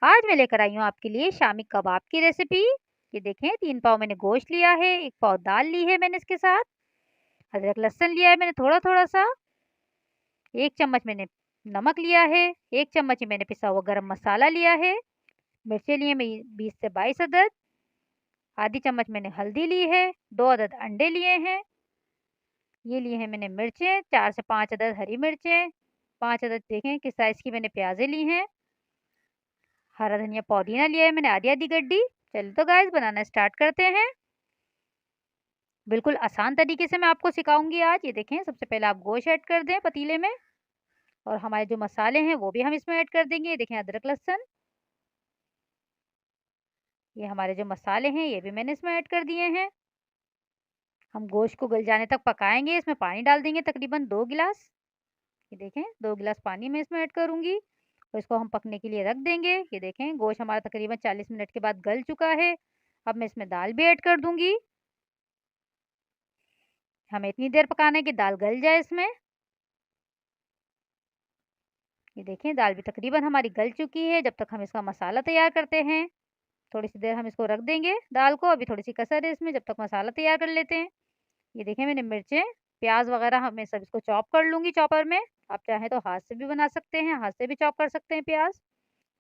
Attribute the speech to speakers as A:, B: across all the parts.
A: आज मैं लेकर आई हूँ आपके लिए शामी कबाब की रेसिपी। ये देखें, 3 पाव मैंने गोश्त लिया है, 1 पाव दाल ली है मैंने इसके साथ, अदरक लहसुन लिया है मैंने थोड़ा-थोड़ा सा, 1 चम्मच मैंने नमक लिया है, 1 चम्मच ही मैंने पिसा हुआ गरम मसाला लिया है, मिर्चें लिए मैं 20 से 22 अदद, आधी चम्मच मैंने हल्दी ली है, 2 अदद अंडे लिए हैं, ये लिए हैं मैंने मिर्चें 4 से 5 अदद हरी मिर्चें, 5 अदद देखें किस साइज़ की मैंने प्याज़ें ली हैं, हरा धनिया पुदीना लिया है मैंने आधी-आधी गड्डी। चलिए तो गाइस बनाना स्टार्ट करते हैं। बिल्कुल आसान तरीके से मैं आपको सिखाऊंगी आज। ये देखें, सबसे पहले आप गोश्त ऐड कर दें पतीले में और हमारे जो मसाले हैं वो भी हम इसमें ऐड कर देंगे। ये देखें, अदरक लहसुन, ये हमारे जो मसाले हैं ये भी मैंने इसमें ऐड कर दिए हैं। हम गोश्त को गल जाने तक पकाएंगे। इसमें पानी डाल देंगे तकरीबन 2 गिलास। ये देखें, 2 गिलास पानी मैं इसमें ऐड करूंगी और इसको हम पकने के लिए रख देंगे। ये देखें, गोश्त हमारा तकरीबन 40 मिनट के बाद गल चुका है। अब मैं इसमें दाल भी ऐड कर दूंगी। हमें इतनी देर पकाना है कि दाल गल जाए इसमें। ये देखें, दाल भी तकरीबन हमारी गल चुकी है। जब तक हम इसका मसाला तैयार करते हैं, थोड़ी सी देर हम इसको रख देंगे दाल को। अभी थोड़ी सी कसर है इसमें, जब तक मसाला तैयार कर लेते हैं। ये देखें, मैंने मिर्चें, प्याज वगैरह मैं सब इसको चॉप कर लूँगी चॉपर में। आप चाहें तो हाथ से भी बना सकते हैं, हाथ से भी चॉप कर सकते हैं प्याज।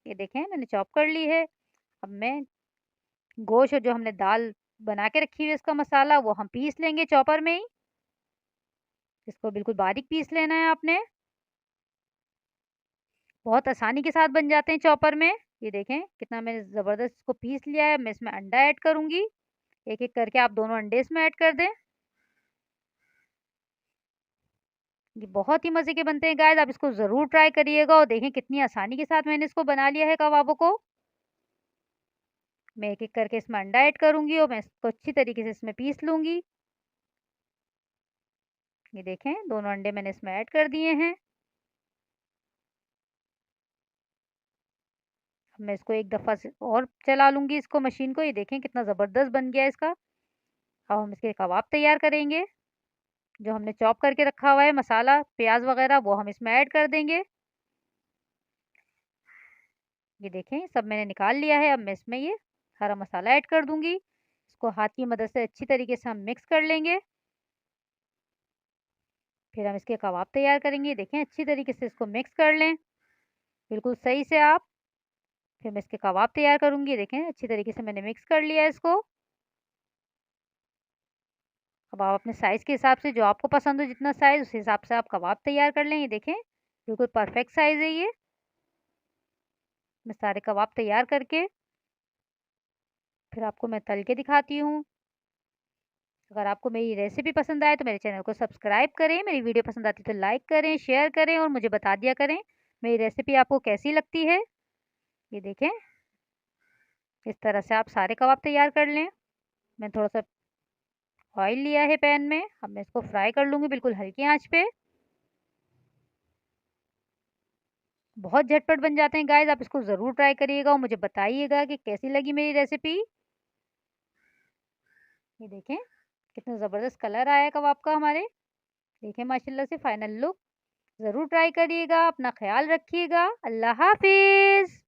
A: ये देखें, मैंने चॉप कर ली है। अब मैं गोश्त और जो हमने दाल बना के रखी हुई है इसका मसाला, वो हम पीस लेंगे चॉपर में ही। इसको बिल्कुल बारीक पीस लेना है आपने। बहुत आसानी के साथ बन जाते हैं चॉपर में। ये देखें, कितना मैंने ज़बरदस्त इसको पीस लिया है। मैं इसमें अंडा ऐड करूँगी। एक-एक करके आप दोनों अंडे इसमें ऐड कर दें। ये बहुत ही मज़े के बनते हैं गाइस, आप इसको ज़रूर ट्राई करिएगा और देखें कितनी आसानी के साथ मैंने इसको बना लिया है कबाबों को। मैं एक-एक करके इसमें अंडा ऐड करूँगी और मैं इसको अच्छी तरीके से इसमें पीस लूँगी। ये देखें, दोनों अंडे मैंने इसमें ऐड कर दिए हैं। अब मैं इसको एक दफ़ा से और चला लूँगी इसको मशीन को। ये देखें कितना ज़बरदस्त बन गया है इसका। अब हम इसके कबाब तैयार करेंगे। जो हमने चॉप करके रखा हुआ है मसाला, प्याज़ वग़ैरह, वो हम इसमें ऐड कर देंगे। ये देखें, सब मैंने निकाल लिया है। अब मैं इसमें ये हरा मसाला ऐड कर दूँगी। इसको हाथ की मदद से अच्छी तरीके से हम मिक्स कर लेंगे। फिर हम इसके कबाब तैयार करेंगे। देखें, अच्छी तरीके से इसको मिक्स कर लें, बिल्कुल सही से आप। फिर मैं इसके कबाब तैयार करूँगी। देखें, अच्छी तरीके से मैंने मिक्स कर लिया है इसको। अब आप अपने साइज़ के हिसाब से, जो आपको पसंद हो जितना साइज़, उस हिसाब से आप कबाब तैयार कर लें। ये देखें, बिल्कुल परफेक्ट साइज़ है ये। मैं सारे कबाब तैयार करके फिर आपको मैं तल के दिखाती हूँ। अगर आपको मेरी रेसिपी पसंद आए तो मेरे चैनल को सब्सक्राइब करें, मेरी वीडियो पसंद आती है तो लाइक करें, शेयर करें और मुझे बता दिया करें मेरी रेसिपी आपको कैसी लगती है। ये देखें, इस तरह से आप सारे कबाब तैयार कर लें। मैं थोड़ा-सा ऑयल लिया है पैन में, अब मैं इसको फ्राई कर लूँगी बिल्कुल हल्की आँच पे। बहुत झटपट बन जाते हैं गाइज़, आप इसको ज़रूर ट्राई करिएगा और मुझे बताइएगा कि कैसी लगी मेरी रेसिपी। ये देखें, कितना ज़बरदस्त कलर आया है कबाब का हमारे। देखें माशाल्लाह से फाइनल लुक। ज़रूर ट्राई करिएगा, अपना ख़्याल रखिएगा। अल्लाह हाफ़िज़।